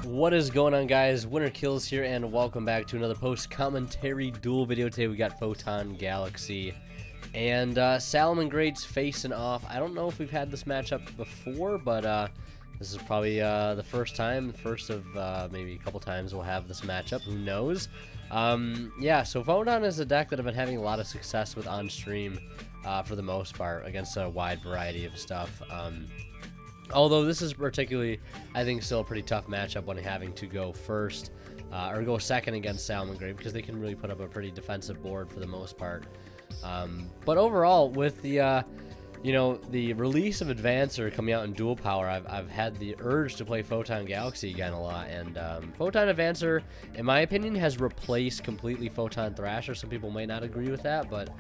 What is going on, guys? Winter Kills here, and welcome back to another post-commentary duel video. Today we got Photon Galaxy and Salamangreat's facing off. I don't know if we've had this matchup before, but this is probably the first time, the first of maybe a couple times we'll have this matchup. Who knows? Yeah, so Photon is a deck that I've been having a lot of success with on stream for the most part against a wide variety of stuff. Although this is particularly, I think, still a pretty tough matchup when having to go first or go second against Salamangreat, because they can really put up a pretty defensive board for the most part. But overall, with the the release of Advancer coming out in dual power, I've had the urge to play Photon Galaxy again a lot, and Photon Advancer, in my opinion, has replaced completely Photon Thrasher. Some people might not agree with that, but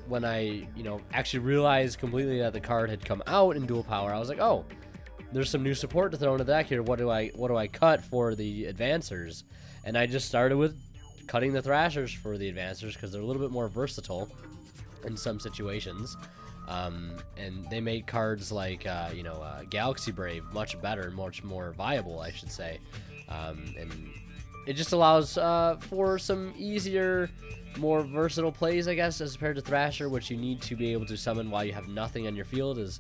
when I, actually realized completely that the card had come out in dual power, I was like, oh, there's some new support to throw into the deck here. What do I cut for the Advancers? And I just started with cutting the Thrashers for the Advancers because they're a little bit more versatile in some situations. And they made cards like, Galaxy Brave much better, much more viable, I should say. And it just allows for some easier, more versatile plays, I guess, as compared to Thrasher, which you need to be able to summon while you have nothing on your field, as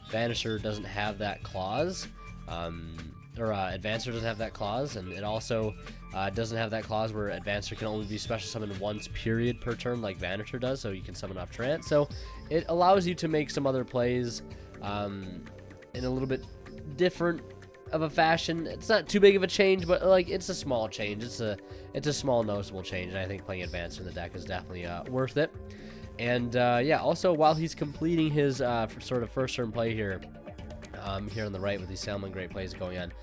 Vanisher doesn't have that clause, Advancer doesn't have that clause, and it also doesn't have that clause where Advancer can only be special summoned once period per turn like Vanisher does, so you can summon off Trance. So it allows you to make some other plays in a little bit different of a fashion. It's not too big of a change, but like it's a small change. It's a small noticeable change, and I think playing Advancer in the deck is definitely worth it. And yeah, also while he's completing his sort of first turn play here, here on the right with these Salamangreat plays going on,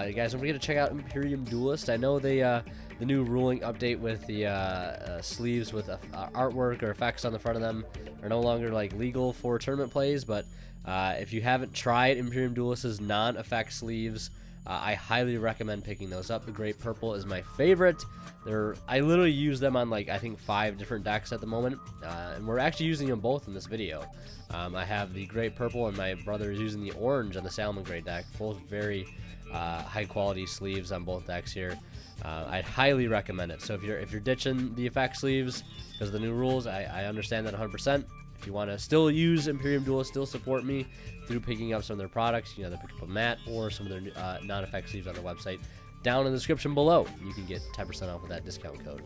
you guys don't forget to check out Imperium Duelist. I know the new ruling update with the sleeves with artwork or effects on the front of them are no longer like legal for tournament plays, but if you haven't tried Imperium Duelist's non-effect sleeves, I highly recommend picking those up. The Great Purple is my favorite. I literally use them on like I think 5 different decks at the moment, and we're actually using them both in this video. I have the Great Purple, and my brother is using the orange on the Salamangreat deck. Both very high quality sleeves on both decks here. I'd highly recommend it. So if you're ditching the effect sleeves because of the new rules, I understand that 100%. If you want to still use Imperium Duelist, still support me through picking up some of their products, they pick up a mat or some of their non-effect sleeves on their website. Down in the description below, you can get 10% off with that discount code.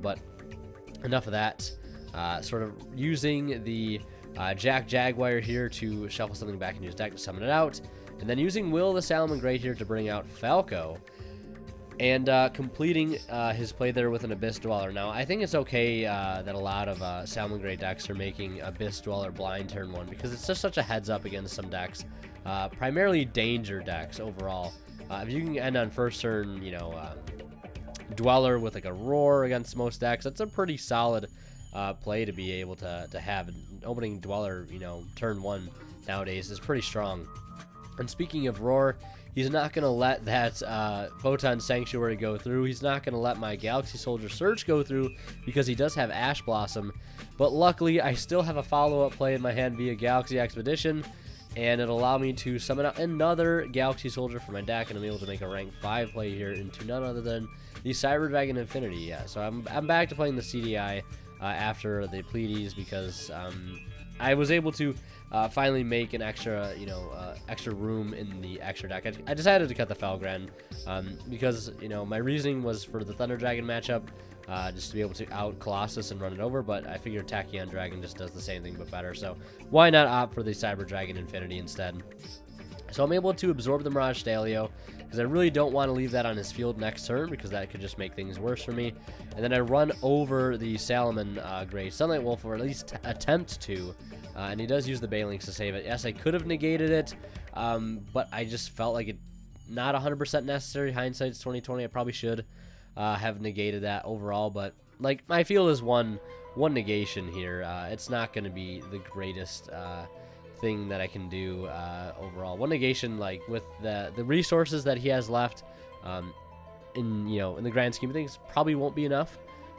But enough of that. Sort of using the Jak Jaguar here to shuffle something back into his deck to summon it out, and then using Will the Salamangreat here to bring out Falco, and completing his play there with an Abyss Dweller. Now, I think it's okay that a lot of Salamangreat decks are making Abyss Dweller blind turn 1, because it's just such a heads up against some decks, primarily danger decks overall. If you can end on first turn, Dweller with like a Roar against most decks, that's a pretty solid play to be able to have. Opening Dweller, turn 1 nowadays is pretty strong. And speaking of Roar, he's not going to let that Photon Sanctuary go through. He's not going to let my Galaxy Soldier Search go through because he does have Ash Blossom. But luckily, I still have a follow-up play in my hand via Galaxy Expedition, and it'll allow me to summon out another Galaxy Soldier for my deck, and I'm able to make a rank 5 play here into none other than the Cyber Dragon Infinity. Yeah, so I'm back to playing the CDI after the Pleiades, because I was able to finally make an extra, extra room in the extra deck. I decided to cut the Felgren because, my reasoning was for the Thunder Dragon matchup, just to be able to out Colossus and run it over, but I figured Tachyon Dragon just does the same thing but better, so why not opt for the Cyber Dragon Infinity instead? So I'm able to absorb the Mirage Stalio, because I really don't want to leave that on his field next turn, because that could just make things worse for me. And then I run over the Salamangreat Sunlight Wolf, or at least attempt to, and he does use the Balinks to save it. Yes, I could have negated it, but I just felt like it not 100% necessary. Hindsight's 2020. I probably should have negated that overall, but like my field is one negation here. It's not going to be the greatest thing that I can do overall. One negation, like with the resources that he has left, in the grand scheme of things, probably won't be enough.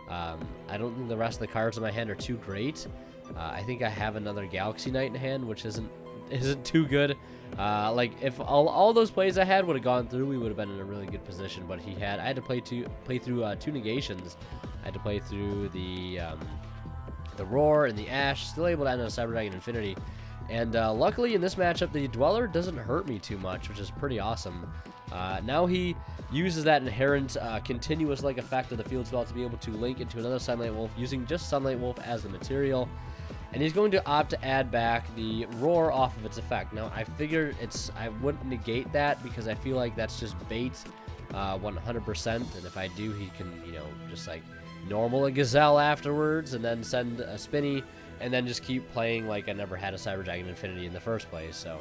I don't think the rest of the cards in my hand are too great. I think I have another Galaxy Knight in hand, which isn't isn't too good. Like if all those plays I had would have gone through, we would have been in a really good position. But I had to play through 2 negations. I had to play through the Roar and the Ash, still able to end on a Cyber Dragon Infinity. And luckily in this matchup, the Dweller doesn't hurt me too much, which is pretty awesome. Now he uses that inherent continuous-like effect of the Field Spell to be able to link into another Sunlight Wolf using just Sunlight Wolf as the material. And he's going to opt to add back the Roar off of its effect. Now, I figured I wouldn't negate that because I feel like that's just bait 100%. And if I do, he can, you know, just like normal a Gazelle afterwards and then send a Spinny and then just keep playing like I never had a Cyber Dragon Infinity in the first place. So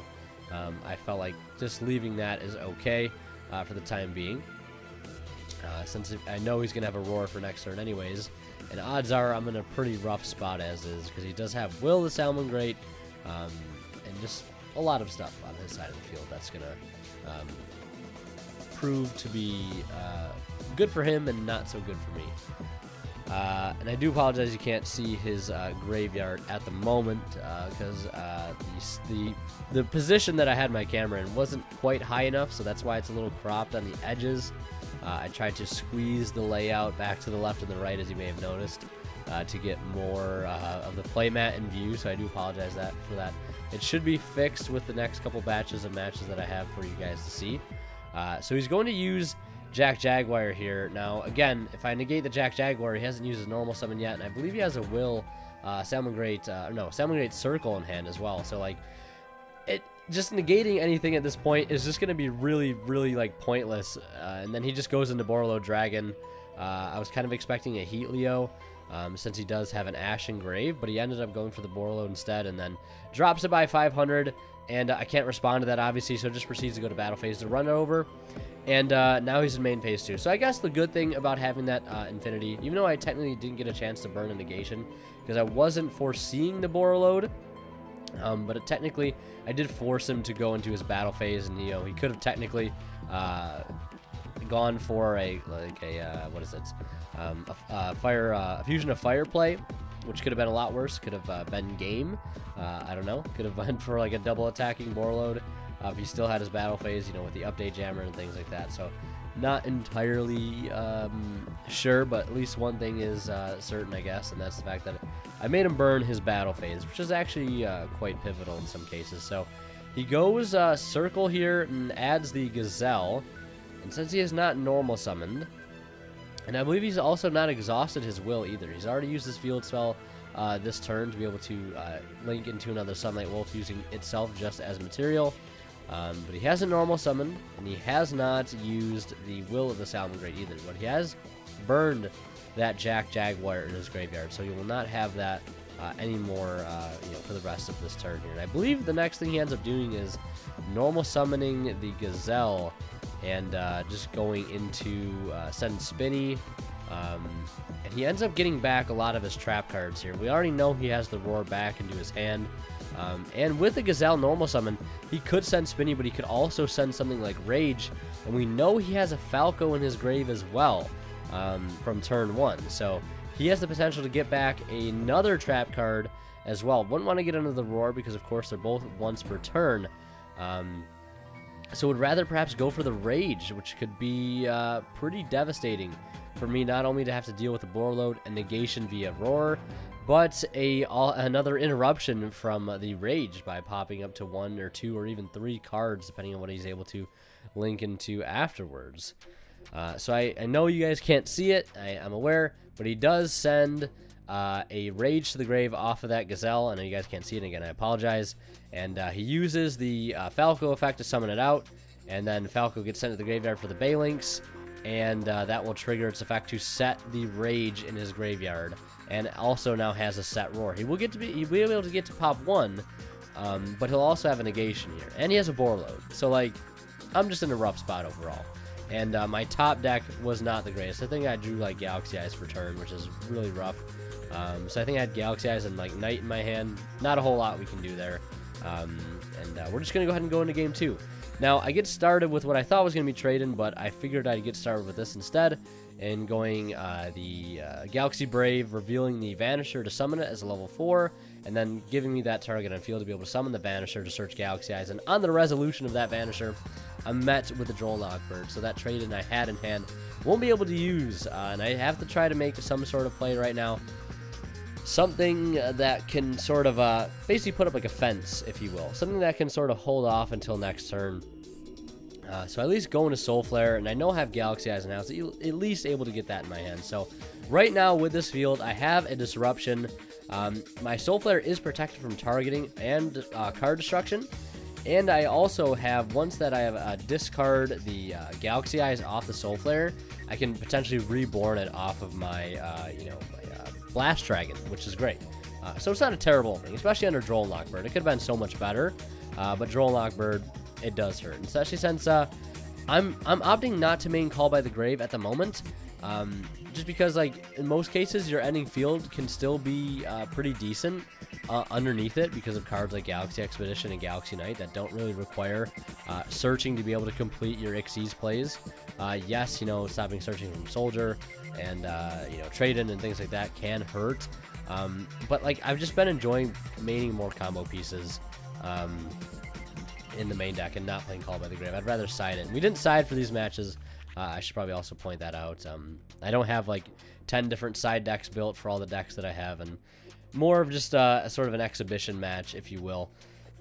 I felt like just leaving that is okay for the time being. Since I know he's going to have a Roar for next turn anyways. And odds are I'm in a pretty rough spot as is, because he does have Will the Salamangreat, and just a lot of stuff on his side of the field that's going to prove to be good for him and not so good for me. And I do apologize you can't see his graveyard at the moment, because the position that I had my camera in wasn't quite high enough, so that's why it's a little cropped on the edges. I tried to squeeze the layout back to the left and the right, as you may have noticed, to get more of the playmat in view, so I do apologize for that. It should be fixed with the next couple batches of matches that I have for you guys to see. So he's going to use Jak Jaguar here. Now, again, if I negate the Jak Jaguar, he hasn't used his normal summon yet, and I believe he has a Will Salamangreat Circle in hand as well. So, like, just negating anything at this point is just going to be really, really, like, pointless. And then he just goes into Borreload Dragon. I was kind of expecting a Heat Leo, since he does have an Ash Engrave, but he ended up going for the Borreload instead, and then drops it by 500, and I can't respond to that, obviously, so just proceeds to go to battle phase to run it over. And now he's in main phase 2. So I guess the good thing about having that Infinity, even though I technically didn't get a chance to burn a negation, because I wasn't foreseeing the Borreload, but technically I did force him to go into his battle phase, and, you know, he could have technically gone for a Fusion of Fire play, which could have been a lot worse. Could have been game. I don't know. Could have went for like a double attacking Borreload if he still had his battle phase, you know, with the update jammer and things like that. So not entirely sure, but at least one thing is certain, I guess, and that's the fact that I made him burn his battle phase, which is actually quite pivotal in some cases. So he goes Circle here and adds the Gazelle, and since he is not normal summoned, and I believe he's also not exhausted his Will either. He's already used his Field Spell this turn to be able to link into another Sunlight Wolf using itself just as material. But he hasn't normal summoned, and he has not used the Will of the Salamangreat either. But he has burned that Jak Jaguar in his graveyard, so he will not have that anymore, you know, for the rest of this turn here. And I believe the next thing he ends up doing is normal summoning the Gazelle and just going into Send Spinny. And he ends up getting back a lot of his trap cards here. We already know he has the Roar back into his hand. And with the Gazelle normal summon, he could send Spinny, but he could also send something like Rage. And we know he has a Falco in his grave as well from turn 1. So he has the potential to get back another trap card as well. Wouldn't want to get under the Roar because, of course, they're both once per turn. So would rather perhaps go for the Rage, which could be pretty devastating for me, not only to have to deal with the Borreload and negation via Roar, but another interruption from the Rage by popping up to 1 or 2 or even 3 cards, depending on what he's able to link into afterwards. So I know you guys can't see it, I'm aware, but he does send a Rage to the grave off of that Gazelle. I know you guys can't see it again, I apologize. And he uses the Falco effect to summon it out, and then Falco gets sent to the graveyard for the Balinks, and that will trigger its effect to set the Rage in his graveyard, and also now has a set Roar. He'll be able to get to pop 1, but he'll also have a negation here, and he has a Borreload. So, like, I'm just in a rough spot overall. And my top deck was not the greatest. I think I drew like Galaxy Eyes for turn, which is really rough. So I think I had Galaxy Eyes and like Knight in my hand. Not a whole lot we can do there. And we're just going to go ahead and go into game 2. Now, I get started with what I thought was going to be trading, but I figured I'd get started with this instead. and going the Galaxy Brave, revealing the Vanisher to summon it as a level 4, and then giving me that target on field to be able to summon the Vanisher to search Galaxy Eyes. And on the resolution of that Vanisher, I'm met with the Droll Knockbird, so that trade-in I had in hand won't be able to use, and I have to try to make some sort of play right now. Something that can sort of basically put up like a fence, if you will. Something that can sort of hold off until next turn. So at least go into Soul Flare, and I know I have Galaxy Eyes now, so at least able to get that in my hand. So right now with this field, I have a Disruption. My Soul Flare is protected from targeting and card destruction. And I also have, once that I have discard the Galaxy Eyes off the Soul Flare, I can potentially reborn it off of my, Blast Dragon, which is great. So it's not a terrible thing, especially under Droll Knockbird. It could have been so much better, but Droll Knockbird, it does hurt, especially since I'm opting not to main Call by the Grave at the moment, just because, like, in most cases, your ending field can still be pretty decent underneath it because of cards like Galaxy Expedition and Galaxy Knight that don't really require searching to be able to complete your Xyz plays. Yes, stopping searching from Soldier and, trade-in and things like that can hurt. But, like, I've just been enjoying maining more combo pieces in the main deck and not playing Call by the Grave. I'd rather side it. We didn't side for these matches. I should probably also point that out. I don't have, like, 10 different side decks built for all the decks that I have, and more of just a sort of an exhibition match, if you will.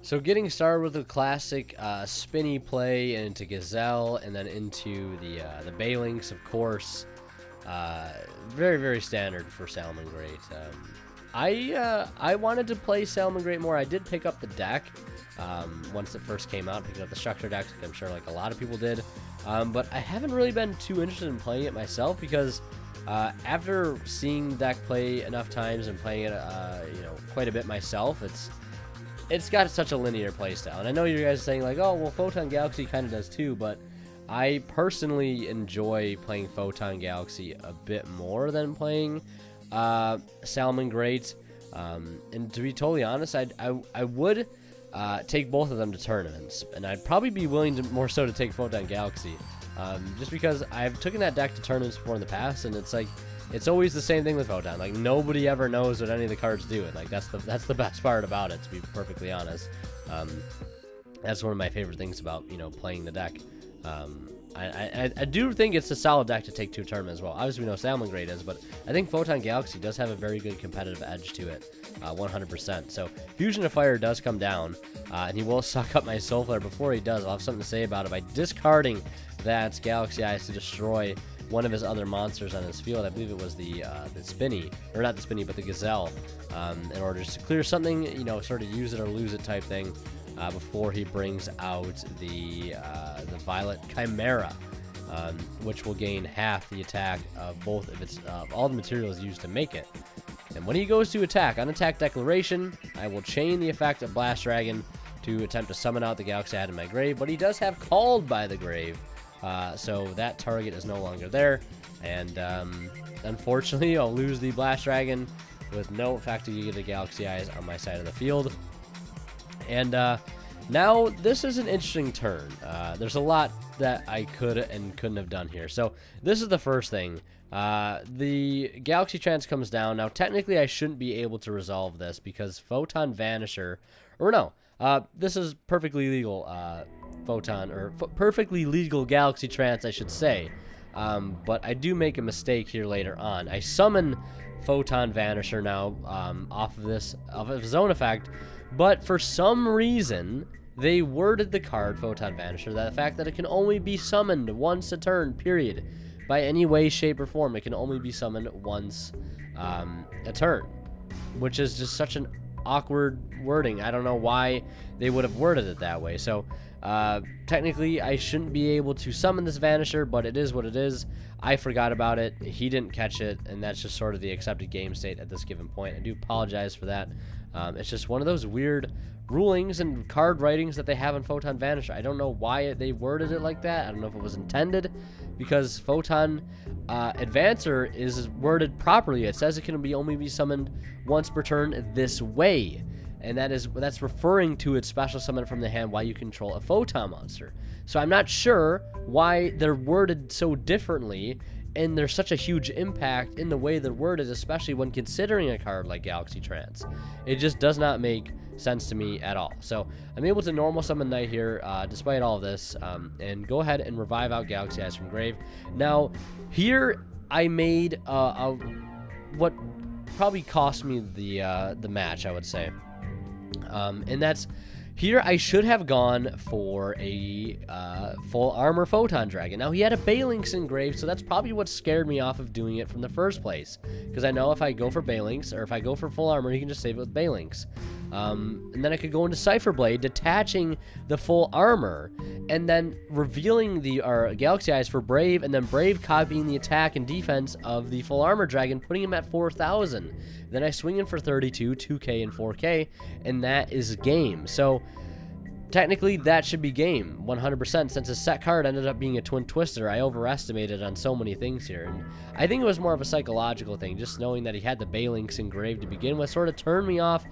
So getting started with a classic spinny play into Gazelle, and then into the Balinks, of course. Very, very standard for Salamangreat. I wanted to play Salamangreat more. I did pick up the deck once it first came out, picking up the structure decks, like I'm sure like a lot of people did. But I haven't really been too interested in playing it myself because after seeing the deck play enough times and playing it, quite a bit myself, it's got such a linear playstyle. And I know you guys are saying like, oh, well, Photon Galaxy kind of does too, but I personally enjoy playing Photon Galaxy a bit more than playing Salamangreat. And to be totally honest, I would take both of them to tournaments, and I'd probably be willing to more so to take Photon Galaxy, just because I've taken that deck to tournaments before in the past, and it's like it's always the same thing with Photon. Like nobody ever knows what any of the cards do, and like that's the best part about it, to be perfectly honest. That's one of my favorite things about playing the deck. I do think it's a solid deck to take to a tournament as well. Obviously, we know Salamangreat is, but I think Photon Galaxy does have a very good competitive edge to it, 100%. So Fusion of Fire does come down, and he will suck up my Soul Flare. Before he does, I'll have something to say about it by discarding that Galaxy Eyes to destroy one of his other monsters on his field. I believe it was the Spinny, or not the Spinny, but the Gazelle, in order to clear something, sort of use it or lose it type thing. Before he brings out the Violet Chimera, which will gain half the attack of both of its all the materials used to make it. And when he goes to attack, on attack declaration, I will chain the effect of Blast Dragon to attempt to summon out the Galaxy I had in my grave. But he does have Called by the Grave, so that target is no longer there. And unfortunately, I'll lose the Blast Dragon with no effect to get the Galaxy Eyes on my side of the field. And now this is an interesting turn. There's a lot that I could and couldn't have done here. So this is the first thing. The Galaxy Trance comes down. Now technically I shouldn't be able to resolve this because Photon Vanisher, or no, this is perfectly legal Photon, or perfectly legal Galaxy Trance, I should say. But I do make a mistake here later on. I summon Photon Vanisher now off of his own effect. But for some reason, they worded the card, Photon Vanisher, that the fact that it can only be summoned once a turn, period. By any way, shape, or form, it can only be summoned once a turn. Which is just such an awkward wording. I don't know why they would have worded it that way. So, technically, I shouldn't be able to summon this Vanisher, but it is what it is. I forgot about it. He didn't catch it, and that's just sort of the accepted game state at this given point. I do apologize for that. It's just one of those weird rulings and card writings that they have in Photon Vanisher. I don't know why they worded it like that. I don't know if it was intended, because Photon Advancer is worded properly. It says it can only be summoned once per turn this way, and that's referring to its special summon from the hand while you control a Photon monster. So I'm not sure why they're worded so differently and there's such a huge impact in the way they're worded, especially when considering a card like Galaxy Trance. It just does not make sense to me at all. So I'm able to normal summon Knight here, despite all of this, and go ahead and revive out Galaxy Eyes from grave. Now, here I made what probably cost me the match, I would say, and that's here I should have gone for a full armor Photon Dragon. Now, he had a Balinx engraved, so that's probably what scared me off of doing it from the first place. Because I know if I go for Balinx, or if I go for full armor, he can just save it with Balinx. And then I could go into Cypher Blade, detaching the full armor, and then revealing the Galaxy Eyes for Brave, and then Brave copying the attack and defense of the full armor dragon, putting him at 4,000. Then I swing in for 32, 2k, and 4k, and that is game. So technically, that should be game, 100%, since his set card ended up being a Twin Twister. I overestimated on so many things here, and I think it was more of a psychological thing. Just knowing that he had the Balinx engraved to begin with sort of turned me off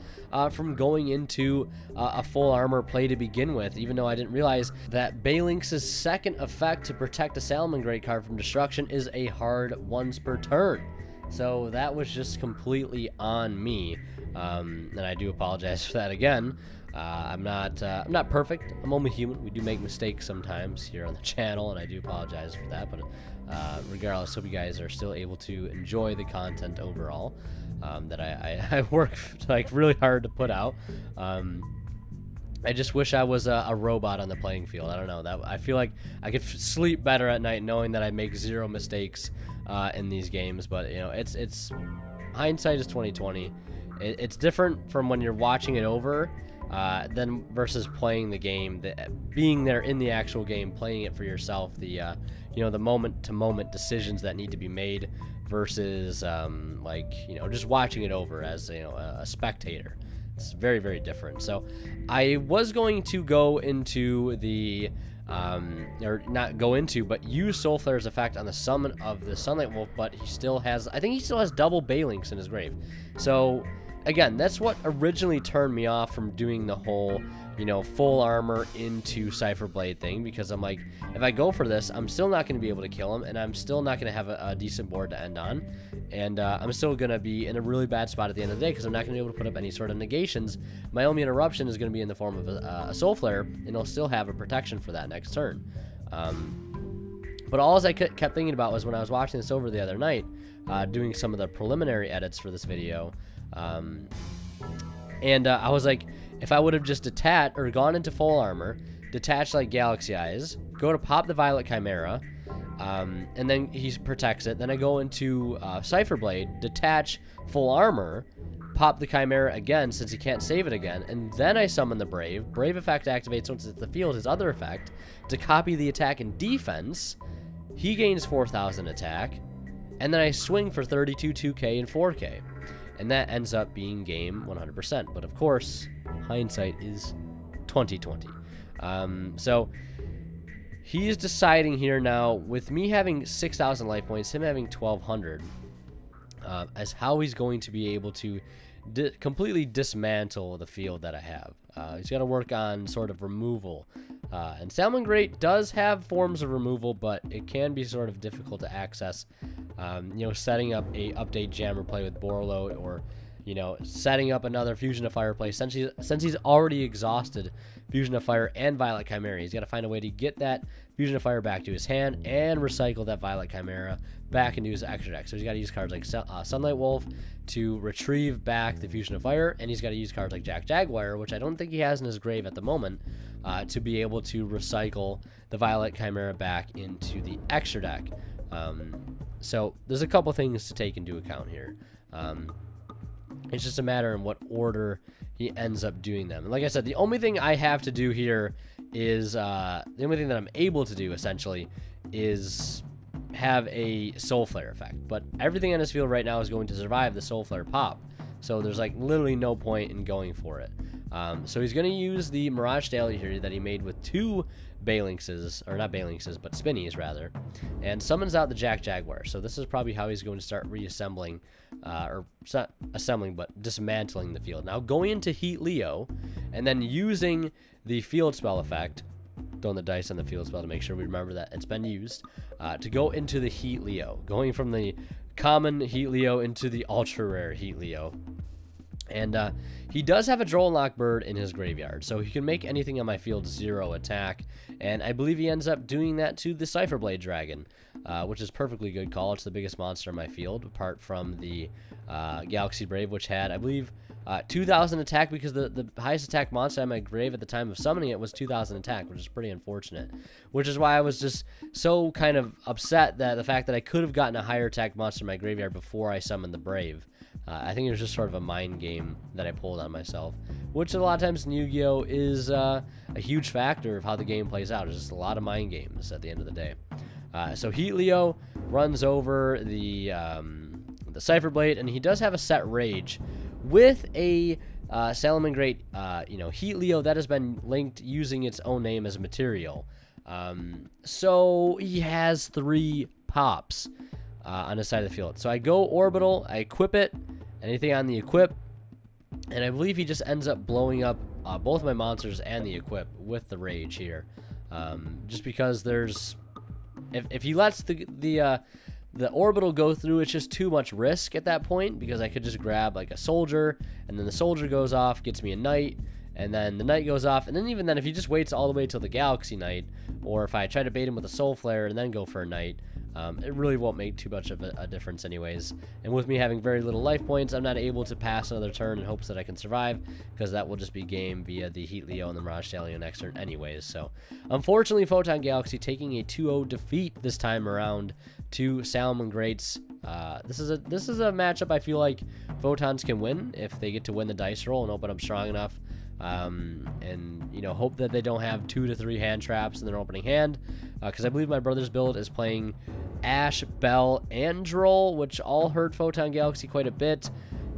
from going into a full armor play to begin with, even though I didn't realize that Balinx's second effect to protect a Salamangreat card from destruction is a hard once per turn. So that was just completely on me, and I do apologize for that again. I'm not perfect. I'm only human. We do make mistakes sometimes here on the channel, and I do apologize for that. But regardless, hope you guys are still able to enjoy the content overall that I work like really hard to put out. I just wish I was a robot on the playing field. I don't know. That I feel like I could sleep better at night knowing that I make zero mistakes in these games. But you know, it's hindsight is 20/20. It's different from when you're watching it over. Then versus playing the game, being there in the actual game, playing it for yourself, the the moment-to-moment decisions that need to be made versus just watching it over as a spectator. It's very, very different. So I was going to go into the or not go into, but use Soul Flare's effect on the summon of the Sunlight Wolf, but he still has, I think he still has double Balinx in his grave. So again, that's what originally turned me off from doing the whole, full armor into Cypher Blade thing, because I'm like, if I go for this, I'm still not going to be able to kill him, and I'm still not going to have a decent board to end on, and I'm still going to be in a really bad spot at the end of the day, because I'm not going to be able to put up any sort of negations. My only interruption is going to be in the form of a Soul Flare, and he'll still have a protection for that next turn. But all I kept thinking about was when I was watching this over the other night, doing some of the preliminary edits for this video, I was like, if I would have just detached or gone into full armor, detached like Galaxy Eyes, go to pop the Violet Chimera, and then he protects it. Then I go into Cypher Blade, detach full armor, pop the Chimera again since he can't save it again, and then I summon the Brave. Brave effect activates once it's the field, his other effect, to copy the attack and defense. He gains 4,000 attack, and then I swing for 32, 2k, and 4k. And that ends up being game 100%. But of course, hindsight is 20/20. So he's deciding here now, with me having 6,000 life points, him having 1,200, as how he's going to be able to completely dismantle the field that I have. He's got to work on sort of removal. And Salamangreat does have forms of removal, but it can be sort of difficult to access. Setting up a update jammer play with Borload, or setting up another Fusion of Fire play, since he's already exhausted Fusion of Fire and Violet Chimera. He's got to find a way to get that Fusion of Fire back to his hand and recycle that Violet Chimera back into his extra deck. So he's got to use cards like Sunlight Wolf to retrieve back the Fusion of Fire, and he's got to use cards like Jak Jaguar, which I don't think he has in his grave at the moment, to be able to recycle the Violet Chimera back into the extra deck. So there's a couple things to take into account here. It's just a matter in what order he ends up doing them. And like I said, the only thing I have to do here is, the only thing that I'm able to do, essentially, is have a Soul Flare effect. But everything on his field right now is going to survive the Soul Flare pop. So there's like literally no point in going for it. So he's going to use the Mirage Daily here that he made with two Balinxes, or not Balinxes, but Spinnies rather, and summons out the Jak Jaguar. So this is probably how he's going to start reassembling, or not assembling, but dismantling the field. Now going into Heat Leo, and then using the field spell effect throwing the dice on the field spell to make sure we remember that it's been used, to go into the Heat Leo, going from the common Heat Leo into the ultra rare Heat Leo. And he does have a Droll and Lock bird in his graveyard, so he can make anything on my field 0 attack, and I believe he ends up doing that to the Cypherblade Dragon, which is perfectly good call. It's the biggest monster in my field, apart from the Galaxy Brave, which had, I believe, 2,000 attack, because the highest attack monster on my grave at the time of summoning it was 2,000 attack, which is pretty unfortunate, which is why I was just so kind of upset that the fact that I could have gotten a higher attack monster in my graveyard before I summoned the Brave. I think it was just sort of a mind game that I pulled on myself, which a lot of times in Yu-Gi-Oh! Is a huge factor of how the game plays out. It's just a lot of mind games at the end of the day. So Heat Leo runs over the Cypherblade, and he does have a set Rage with a Salamangreat, Heat Leo that has been linked using its own name as a material. So he has 3 pops on his side of the field. So I go Orbital, I equip it, anything on the equip, and I believe he just ends up blowing up both my monsters and the equip with the Rage here. Just because there's, if he lets the Orbital go through, it's just too much risk at that point, because I could just grab like a Soldier, and then the Soldier goes off, gets me a Knight, and then the Knight goes off, and then even then, if he just waits all the way till the Galaxy Knight, or if I try to bait him with a Soul Flare and then go for a Knight, it really won't make too much of a difference anyways. And with me having very little life points, I'm not able to pass another turn in hopes that I can survive, because that will just be game via the Heat Leo and the Mirage Stallion next turn anyways. So unfortunately, Photon Galaxy taking a 2-0 defeat this time around to Salamangreats. This is a matchup I feel like Photons can win if they get to win the dice roll and open up strong enough. And hope that they don't have 2 to 3 hand traps in their opening hand, because I believe my brother's build is playing Ash, Bell, and Droll, which all hurt Photon Galaxy quite a bit,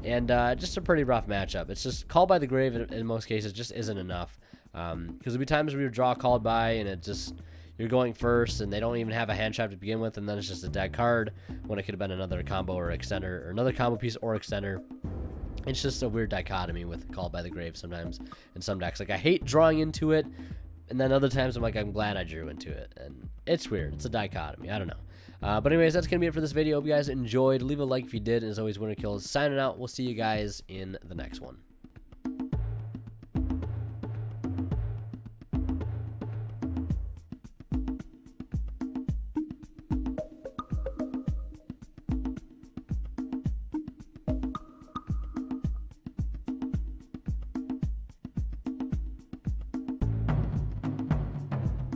and just a pretty rough matchup. It's just Called by the Grave in most cases just isn't enough, because there'll be times where you draw Called by and it just, you're going first and they don't even have a hand trap to begin with, and then it's just a dead card when it could have been another combo or extender, or another combo piece or extender. It's just a weird dichotomy with Called by the Grave sometimes in some decks. Like, I hate drawing into it, and then other times I'm like, I'm glad I drew into it. And it's weird. It's a dichotomy. I don't know. But anyways, that's going to be it for this video. Hope you guys enjoyed. Leave a like if you did. And as always, Winner Kills signing out. We'll see you guys in the next one.